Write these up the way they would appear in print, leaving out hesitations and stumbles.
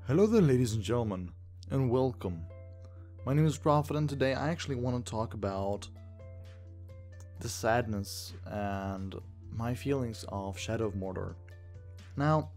Hello there, ladies and gentlemen, and welcome. My name is Prophet, and today I actually want to talk about the sadness and my feelings of Shadow of Mordor. Now,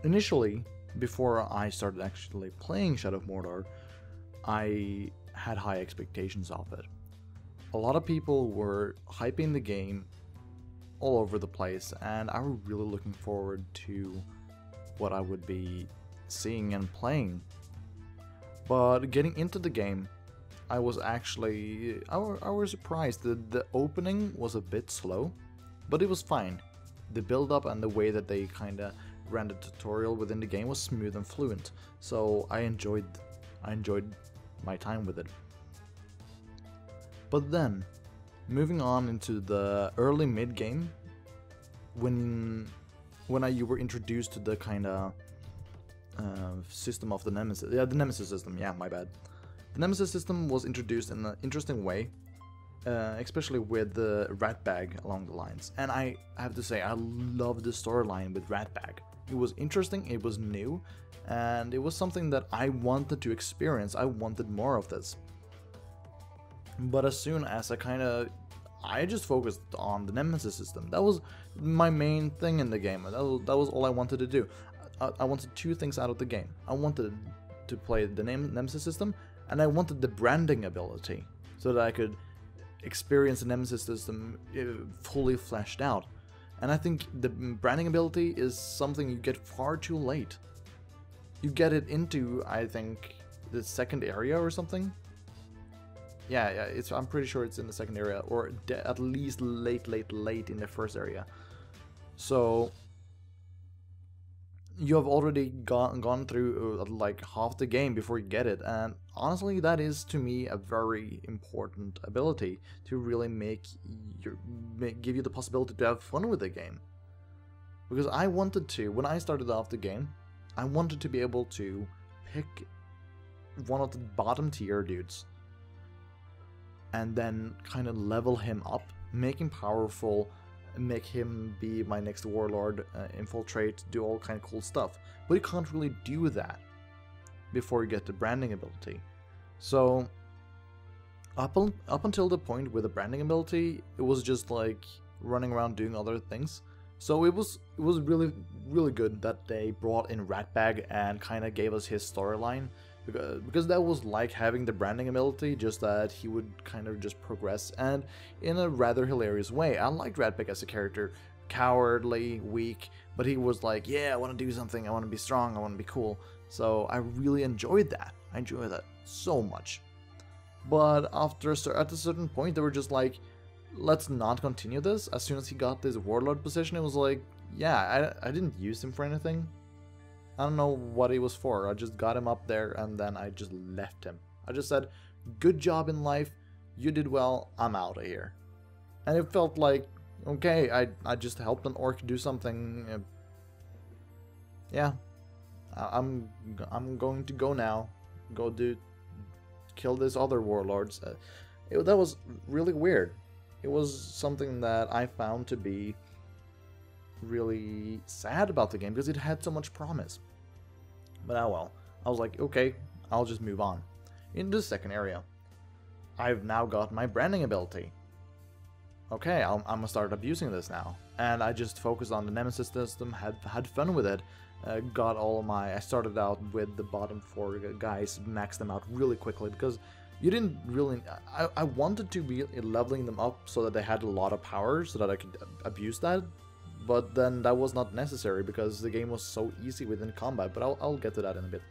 initially, before I started actually playing Shadow of Mordor, I had high expectations of it. A lot of people were hyping the game all over the place, and I was really looking forward to what I would be seeing and playing. But getting into the game, I was actually I was surprised that the opening was a bit slow, but it was fine. The build up and the way that they kinda ran the tutorial within the game was smooth and fluent, so I enjoyed my time with it. But then, moving on into the early mid game, when you were introduced to the kinda system of the Nemesis. Yeah, the Nemesis system. Yeah, my bad. The Nemesis system was introduced in an interesting way, especially with the Ratbag along the lines. And I have to say, I love the storyline with Ratbag. It was interesting, it was new, and it was something that I wanted to experience. I wanted more of this. But as soon as I just focused on the Nemesis system. That was my main thing in the game. That was all I wanted to do. I wanted two things out of the game. I wanted to play the Nemesis system, and I wanted the branding ability, so that I could experience the Nemesis system fully fleshed out. And I think the branding ability is something you get far too late. You get it into, I think, the second area or something. Yeah, I'm pretty sure it's in the second area, or at least late in the first area. So you have already gone through like half the game before you get it, and honestly, that is to me a very important ability to really give you the possibility to have fun with the game. Because I wanted to, when I started off the game, I wanted to be able to pick one of the bottom tier dudes and then kind of level him up, make him powerful, make him be my next warlord, infiltrate, do all kind of cool stuff. But you can't really do that before you get the branding ability. So up until the point with the branding ability, it was just like running around doing other things. So it was really good that they brought in Ratbag and kind of gave us his storyline, because that was like having the branding ability, just that he would kind of just progress, and in a rather hilarious way. I liked Ratbag as a character, cowardly, weak, but he was like, yeah, I want to do something, I want to be strong, I want to be cool. So I really enjoyed that. I enjoyed that so much. But at a certain point, they were just like, let's not continue this. As soon as he got this warlord position, it was like, yeah, I didn't use him for anything. I don't know what he was for. I just got him up there and then I just left him. I just said, good job in life, you did well, I'm out of here. And it felt like, okay, I just helped an orc do something. Yeah, I'm going to go now. Go kill this other warlords. That was really weird. It was something that I found to be really sad about the game, because it had so much promise. But oh well. I was like, okay, I'll just move on. In the second area, I've now got my branding ability. Okay, I'm gonna start abusing this now. And I just focused on the Nemesis system, had fun with it. Got all of I started out with the bottom 4 guys, maxed them out really quickly, because you didn't really... I wanted to be leveling them up so that they had a lot of power, so that I could abuse that. But then that was not necessary, because the game was so easy within combat, but I'll get to that in a bit.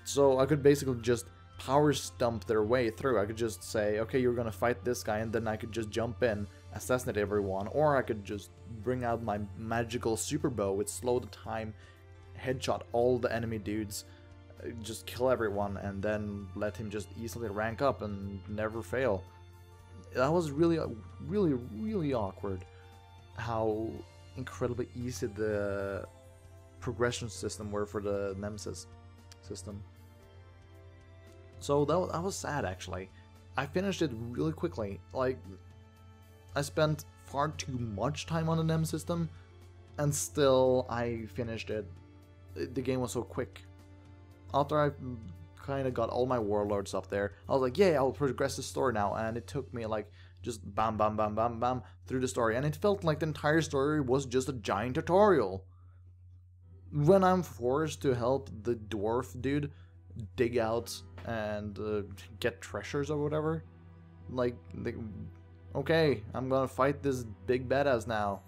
So I could basically just power stomp their way through. I could just say, okay, you're gonna fight this guy, and then I could just jump in, assassinate everyone, or I could just bring out my magical super bow with slow the time, headshot all the enemy dudes, just kill everyone, and then let him just easily rank up and never fail. That was really awkward. How incredibly easy the progression system were for the Nemesis system. So that was sad, actually. I finished it really quickly. Like, I spent far too much time on the Nemesis system, and still I finished it. The game was so quick. after I kind of got all my warlords up there, I was like, yeah, I'll progress the story now, and it took me like just bam bam bam bam bam through the story, and it felt like the entire story was just a giant tutorial. When I'm forced to help the dwarf dude dig out and get treasures or whatever, like, okay, I'm gonna fight this big badass now.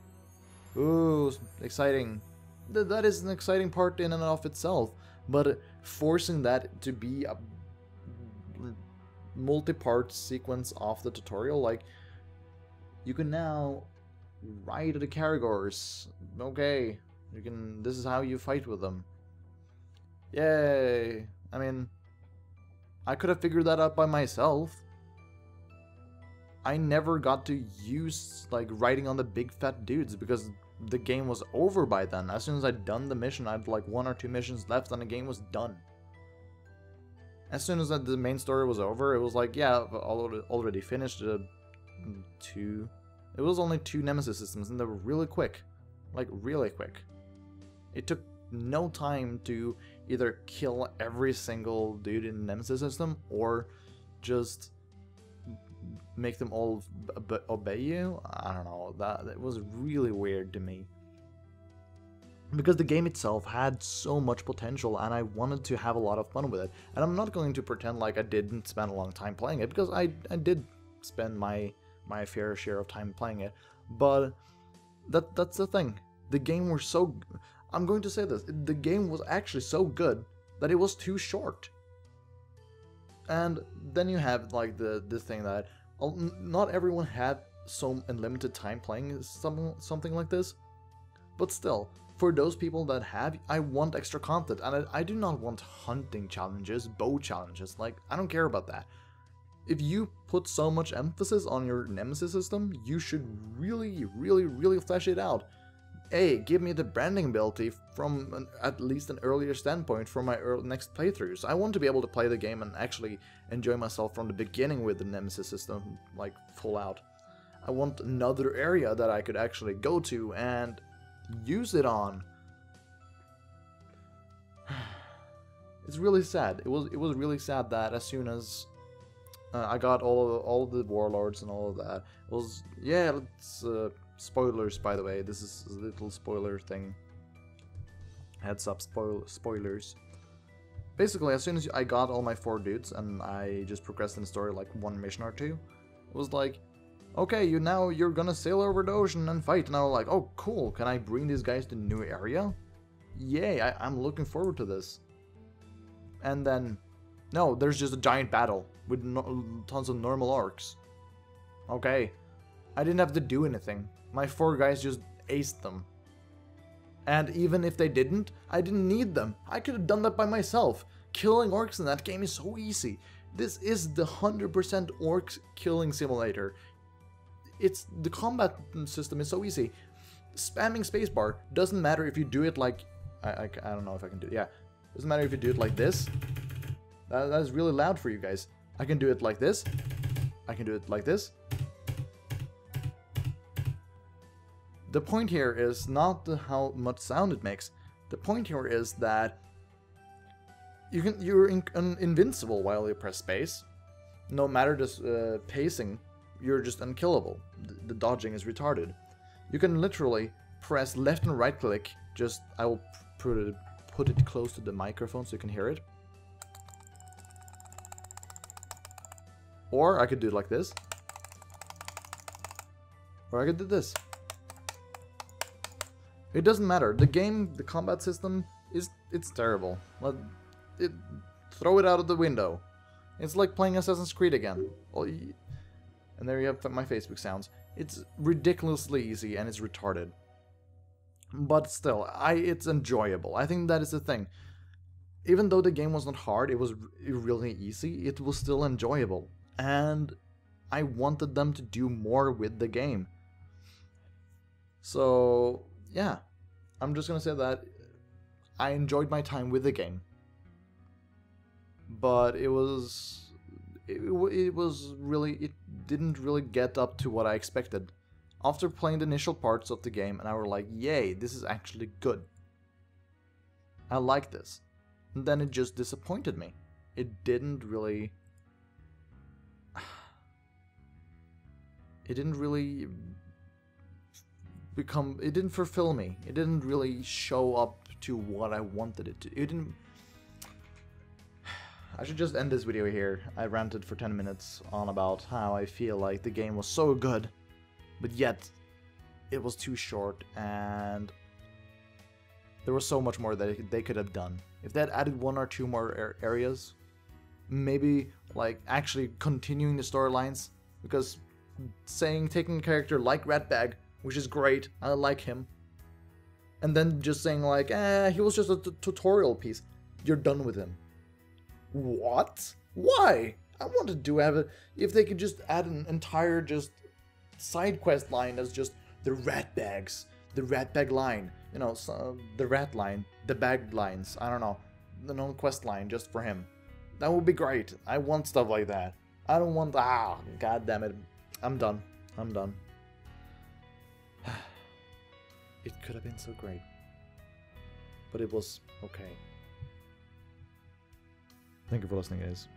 Ooh, exciting. That is an exciting part in and of itself, but forcing that to be a multi-part sequence of the tutorial, like, you can now ride the Caragors. Okay, you can. This is how you fight with them. Yay! I mean, I could have figured that out by myself. I never got to use like riding on the big fat dudes because the game was over by then. As soon as I'd done the mission, I had like 1 or 2 missions left and the game was done. As soon as the main story was over, it was like, yeah, I've already finished 2. It was only 2 nemesis systems and they were really quick. Like really quick. It took no time to either kill every single dude in the nemesis system or just make them all obey you. I don't know, that was really weird to me, because the game itself had so much potential and I wanted to have a lot of fun with it. And I'm not going to pretend like I didn't spend a long time playing it, because I did spend my fair share of time playing it, but that's the thing. The game was so, I'm going to say this, the game was actually so good that it was too short. And then you have like this thing that not everyone had so unlimited time playing something like this, but still, for those people that have, I want extra content, and I do not want hunting challenges, bow challenges. Like, I don't care about that. If you put so much emphasis on your nemesis system, you should really, really, really flesh it out. Give me the branding ability from at least an earlier standpoint for my next playthroughs. I want to be able to play the game and actually enjoy myself from the beginning with the nemesis system, like, full out. I want another area that I could actually go to and use it on. It's really sad. It was really sad that as soon as I got all of the warlords and all of that, it was, yeah, let's spoilers, by the way. This is a little spoiler thing. Heads up, spoilers. Basically, as soon as I got all my 4 dudes and I just progressed in the story like 1 mission or 2, it was like, okay, you're gonna sail over the ocean and fight. And I was like, oh, cool. Can I bring these guys to a new area? Yay, I'm looking forward to this. And then, no, there's just a giant battle with tons of normal orcs. Okay, I didn't have to do anything. My 4 guys just aced them. And even if they didn't, I didn't need them. I could have done that by myself. Killing orcs in that game is so easy. This is the 100% orc killing simulator. The combat system is so easy. Spamming spacebar doesn't matter if you do it like, I don't know if I can do it. Yeah, doesn't matter if you do it like this. That is really loud for you guys. I can do it like this. I can do it like this. The point here is not how much sound it makes. The point here is that you're invincible while you press space. No matter the pacing, you're just unkillable. The dodging is retarded. You can literally press left and right click. I will put it close to the microphone so you can hear it. Or I could do it like this. Or I could do this. It doesn't matter. The combat system it's terrible. Throw it out of the window. It's like playing Assassin's Creed again. And there you have my Facebook sounds. It's ridiculously easy and it's retarded. But still, it's enjoyable. I think that is the thing. Even though the game was not hard, it was really easy, it was still enjoyable. And I wanted them to do more with the game. So, yeah. I'm just gonna say that I enjoyed my time with the game. But it didn't really get up to what I expected. After playing the initial parts of the game, and I were like, yay, this is actually good. I like this. And then it just disappointed me. It didn't really... It didn't really become... It didn't fulfill me. It didn't really show up to what I wanted it to. It didn't... I should just end this video here. I ranted for 10 minutes on about how I feel like the game was so good, but yet it was too short, and there was so much more that they could have done. If they had added 1 or 2 more areas, maybe like actually continuing the storylines, because taking a character like Ratbag, which is great, I like him, and then just saying like, he was just a tutorial piece, you're done with him. What? Why? I wanted to have it if they could just add an entire just side quest line as just the Ratbags, the Ratbag line, you know, the rat line, the bag lines, I don't know, the non quest line just for him. That would be great. I want stuff like that. I don't want, god damn it. I'm done. I'm done. It could have been so great, but it was okay. Thank you for listening, guys.